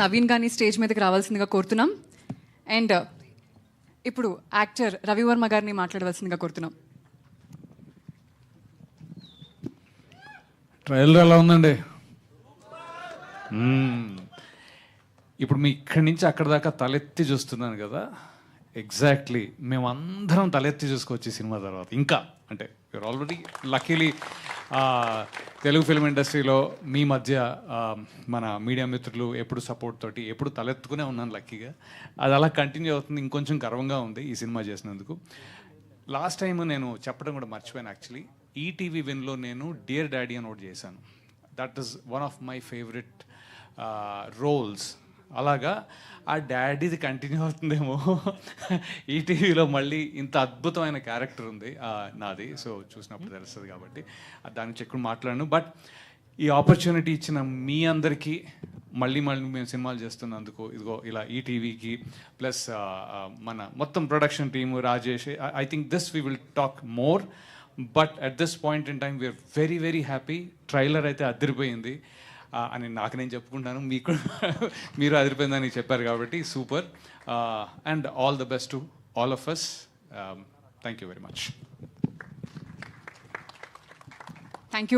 నవీన్ గారిని స్టేజ్ మీదకి రావాల్సిందిగా కోరుతున్నాం. అండ్ ఇప్పుడు యాక్టర్ రవివర్మ గారిని మాట్లాడవలసిందిగా కోరుతున్నాం. ట్రైలర్ ఎలా ఉందండి? ఇప్పుడు మీ ఇక్కడి నుంచి అక్కడి దాకా తలెత్తి చూస్తున్నాను కదా, ఎగ్జాక్ట్లీ మేమందరం తలెత్తి చూసుకోవచ్చు ఈ సినిమా తర్వాత. ఇంకా అంటే you're already luckily Telugu film ఇండస్ట్రీలో మీ మధ్య మన మీడియా మిత్రులు ఎప్పుడు సపోర్ట్ తోటి ఎప్పుడు తలెత్తుకునే ఉన్నాను లక్కీగా. అది అలా కంటిన్యూ అవుతుంది. ఇంకొంచెం గర్వంగా ఉంది ఈ సినిమా చేసినందుకు. లాస్ట్ టైం నేను చెప్పడం కూడా మర్చిపోయాను యాక్చువల్లీ. ఈటీవీ విన్లో నేను డియర్ డాడీ అని ఒకటి చేశాను. That is one of my favourite roles. అలాగా ఆ డాడీది కంటిన్యూ అవుతుందేమో ఈటీవీలో మళ్ళీ ఇంత అద్భుతమైన క్యారెక్టర్ ఉంది నాది. సో చూసినప్పుడు తెలుస్తుంది కాబట్టి దాని గురించి ఎక్కువ మాట్లాడను. బట్ ఈ ఆపర్చునిటీ ఇచ్చిన మీ అందరికీ మళ్ళీ మేము సినిమాలు చేస్తున్నందుకు, ఇదిగో ఇలా ఈటీవీకి ప్లస్ మన మొత్తం production team, Rajesh, I think this we will talk more. But at this point in time we're very very happy. Trailer అయితే అదిరిపోయింది అని నాకు నేను చెప్పుకుంటాను. మీకు మీరు అదిరిపోయిందని చెప్పారు కాబట్టి super. And all the best to all of us. Thank you very much.